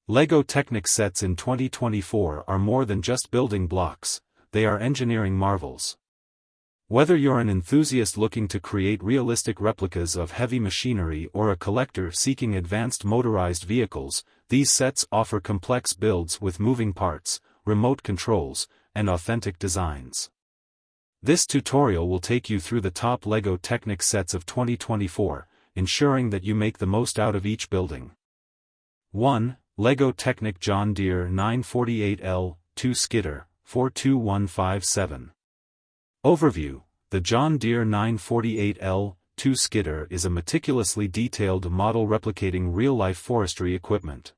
LEGO Technic sets in 2024 are more than just building blocks, they are engineering marvels. Whether you're an enthusiast looking to create realistic replicas of heavy machinery or a collector seeking advanced motorized vehicles, these sets offer complex builds with moving parts, remote controls, and authentic designs. This tutorial will take you through the top LEGO Technic sets of 2024, ensuring that you make the most out of each building. 1. LEGO Technic John Deere 948L, 2 Skidder, 42157. Overview: the John Deere 948L, 2 Skidder is a meticulously detailed model replicating real-life forestry equipment.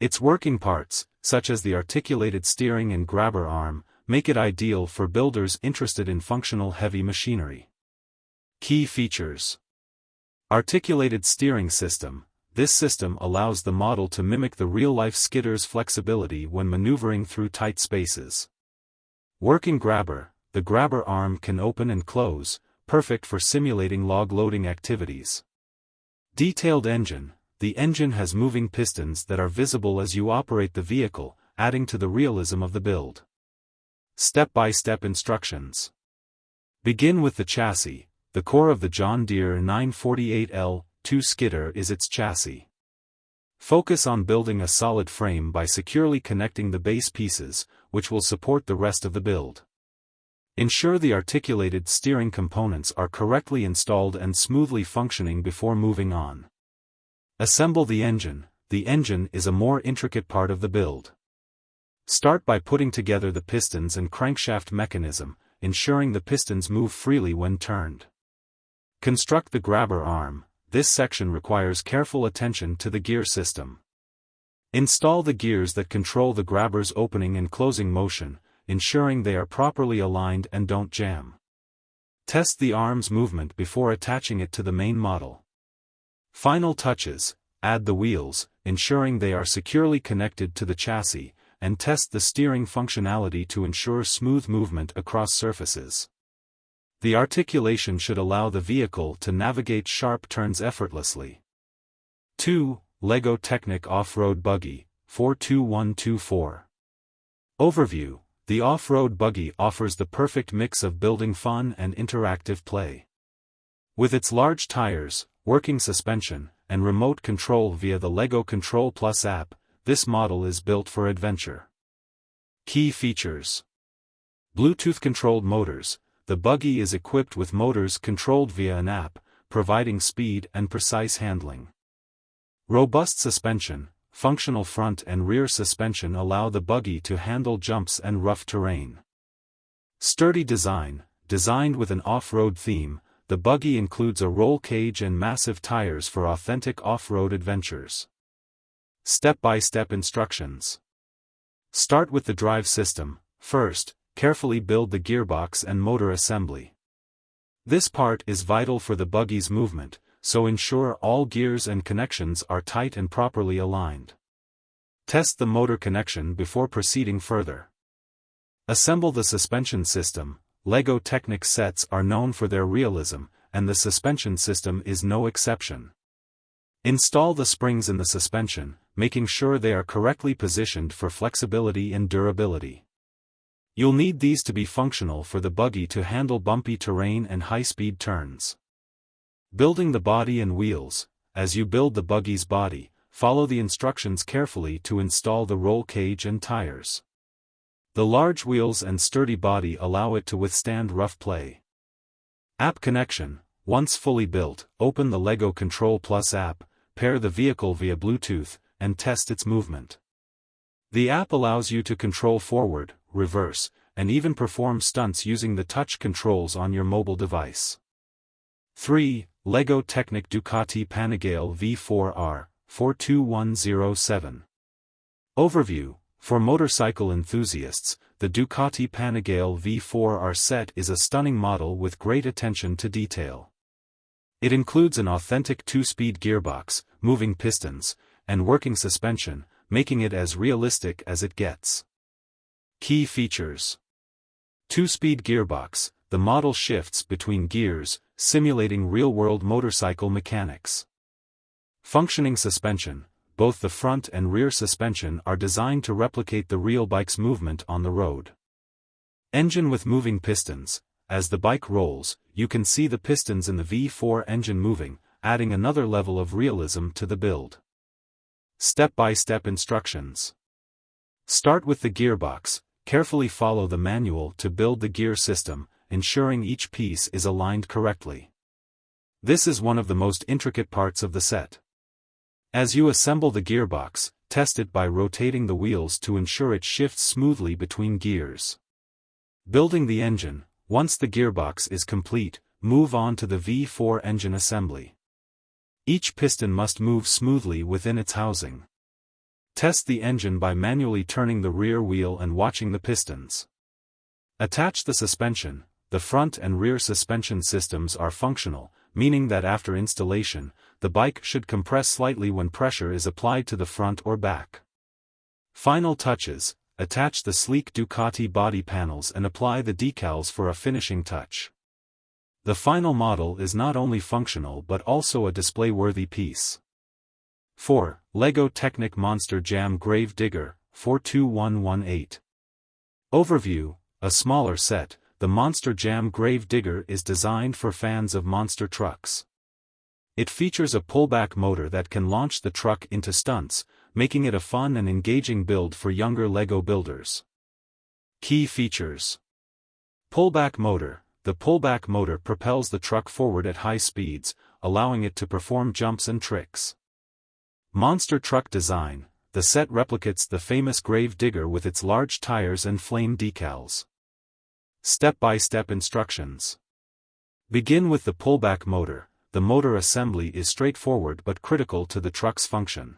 Its working parts, such as the articulated steering and grabber arm, make it ideal for builders interested in functional heavy machinery. Key features: articulated steering system. This system allows the model to mimic the real-life skidder's flexibility when maneuvering through tight spaces. Working grabber. The grabber arm can open and close, perfect for simulating log-loading activities. Detailed engine. The engine has moving pistons that are visible as you operate the vehicle, adding to the realism of the build. Step-by-step instructions. Begin with the chassis. The core of the John Deere 948L, 2 Skidder is its chassis. Focus on building a solid frame by securely connecting the base pieces, which will support the rest of the build. Ensure the articulated steering components are correctly installed and smoothly functioning before moving on. Assemble the engine. The engine is a more intricate part of the build. Start by putting together the pistons and crankshaft mechanism, ensuring the pistons move freely when turned. Construct the grabber arm. This section requires careful attention to the gear system. Install the gears that control the grabber's opening and closing motion, ensuring they are properly aligned and don't jam. Test the arm's movement before attaching it to the main model. Final touches: add the wheels, ensuring they are securely connected to the chassis, and test the steering functionality to ensure smooth movement across surfaces. The articulation should allow the vehicle to navigate sharp turns effortlessly. 2. LEGO Technic Off-Road Buggy, 42124. Overview: the Off-Road Buggy offers the perfect mix of building fun and interactive play. With its large tires, working suspension, and remote control via the LEGO Control Plus app, this model is built for adventure. Key features: Bluetooth-controlled motors. The buggy is equipped with motors controlled via an app, providing speed and precise handling. Robust suspension. Functional front and rear suspension allow the buggy to handle jumps and rough terrain. Sturdy design. Designed with an off-road theme, the buggy includes a roll cage and massive tires for authentic off-road adventures. Step-by-step instructions. Start with the drive system. First, carefully build the gearbox and motor assembly. This part is vital for the buggy's movement, so ensure all gears and connections are tight and properly aligned. Test the motor connection before proceeding further. Assemble the suspension system. LEGO Technic sets are known for their realism, and the suspension system is no exception. Install the springs in the suspension, making sure they are correctly positioned for flexibility and durability. You'll need these to be functional for the buggy to handle bumpy terrain and high-speed turns. Building the body and wheels. As you build the buggy's body, follow the instructions carefully to install the roll cage and tires. The large wheels and sturdy body allow it to withstand rough play. App connection. Once fully built, open the LEGO Control Plus app, pair the vehicle via Bluetooth, and test its movement. The app allows you to control forward, reverse, and even perform stunts using the touch controls on your mobile device. 3. LEGO Technic Ducati Panigale V4 R, 42107. Overview: for motorcycle enthusiasts, the Ducati Panigale V4 R set is a stunning model with great attention to detail. It includes an authentic 2-speed gearbox, moving pistons, and working suspension, making it as realistic as it gets. Key features: 2-speed gearbox. The model shifts between gears, simulating real-world motorcycle mechanics. Functioning suspension. both the front and rear suspension are designed to replicate the real bike's movement on the road. Engine with moving pistons. As the bike rolls, you can see the pistons in the V4 engine moving, adding another level of realism to the build. Step-by-step instructions. Start with the gearbox. Carefully follow the manual to build the gear system, ensuring each piece is aligned correctly. This is one of the most intricate parts of the set. As you assemble the gearbox, test it by rotating the wheels to ensure it shifts smoothly between gears. Building the engine. Once the gearbox is complete, move on to the V4 engine assembly. Each piston must move smoothly within its housing. Test the engine by manually turning the rear wheel and watching the pistons. Attach the suspension. The front and rear suspension systems are functional, meaning that after installation, the bike should compress slightly when pressure is applied to the front or back. Final touches. Attach the sleek Ducati body panels and apply the decals for a finishing touch. The final model is not only functional but also a display-worthy piece. 4. LEGO Technic Monster Jam Grave Digger, 42118. Overview. A smaller set, the Monster Jam Grave Digger is designed for fans of monster trucks. It features a pullback motor that can launch the truck into stunts, making it a fun and engaging build for younger LEGO builders. Key features. Pullback motor. The pullback motor propels the truck forward at high speeds, allowing it to perform jumps and tricks. Monster truck design. The set replicates the famous Grave Digger with its large tires and flame decals. Step-by-step instructions. Begin with the pullback motor. The motor assembly is straightforward but critical to the truck's function.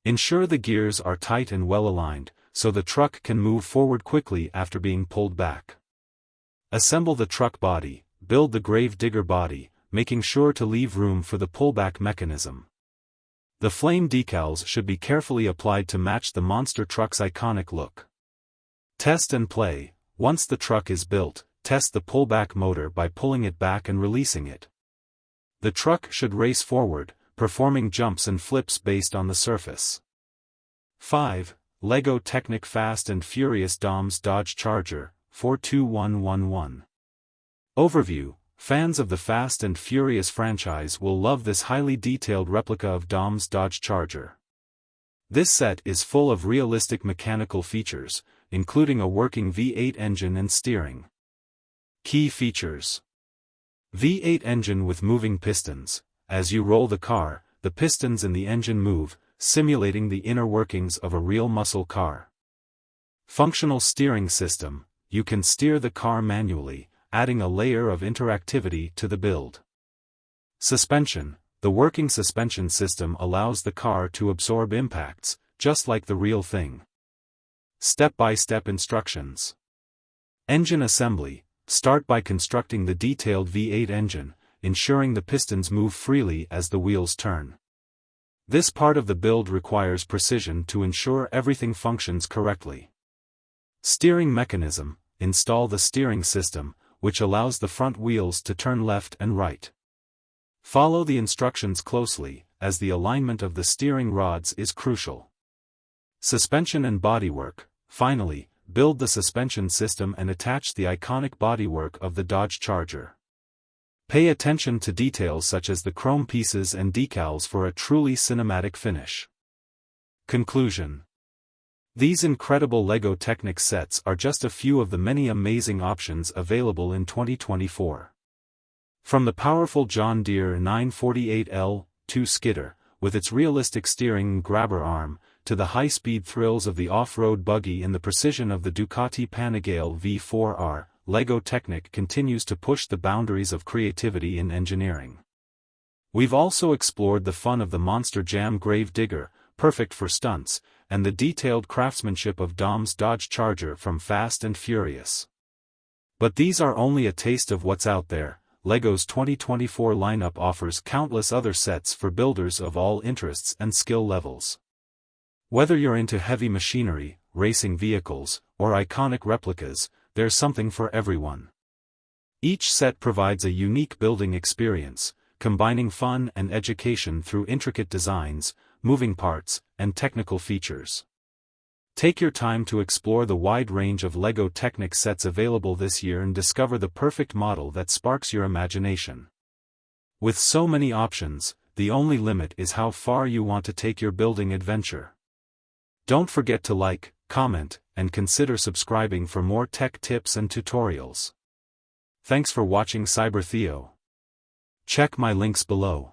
Ensure the gears are tight and well aligned, so the truck can move forward quickly after being pulled back. Assemble the truck body. Build the Grave Digger body, making sure to leave room for the pullback mechanism. The flame decals should be carefully applied to match the monster truck's iconic look. Test and play. Once the truck is built, test the pullback motor by pulling it back and releasing it. The truck should race forward, performing jumps and flips based on the surface. 5. LEGO Technic Fast and Furious Dom's Dodge Charger, 42111. Overview. Fans of the Fast and Furious franchise will love this highly detailed replica of Dom's Dodge Charger. This set is full of realistic mechanical features, including a working V8 engine and steering. Key features. V8 engine with moving pistons. As you roll the car, the pistons in the engine move, simulating the inner workings of a real muscle car. Functional steering system. You can steer the car manually, adding a layer of interactivity to the build. Suspension. The working suspension system allows the car to absorb impacts, just like the real thing. Step-by-step instructions. Engine assembly. Start by constructing the detailed V8 engine, ensuring the pistons move freely as the wheels turn. This part of the build requires precision to ensure everything functions correctly. Steering mechanism. Install the steering system, which allows the front wheels to turn left and right. Follow the instructions closely, as the alignment of the steering rods is crucial. Suspension and bodywork. Finally, build the suspension system and attach the iconic bodywork of the Dodge Charger. Pay attention to details such as the chrome pieces and decals for a truly cinematic finish. Conclusion. These incredible LEGO Technic sets are just a few of the many amazing options available in 2024. From the powerful John Deere 948L2 Skidder, with its realistic steering and grabber arm, to the high-speed thrills of the Off-Road Buggy and the precision of the Ducati Panigale V4 R, LEGO Technic continues to push the boundaries of creativity in engineering. We've also explored the fun of the Monster Jam Grave Digger, perfect for stunts, and the detailed craftsmanship of Dom's Dodge Charger from Fast and Furious. But these are only a taste of what's out there. LEGO's 2024 lineup offers countless other sets for builders of all interests and skill levels. Whether you're into heavy machinery, racing vehicles, or iconic replicas, there's something for everyone. Each set provides a unique building experience, combining fun and education through intricate designs, moving parts, and technical features. Take your time to explore the wide range of LEGO Technic sets available this year and discover the perfect model that sparks your imagination. With so many options, the only limit is how far you want to take your building adventure. Don't forget to like, comment, and consider subscribing for more tech tips and tutorials. Thanks for watching Cyber Theo. Check my links below.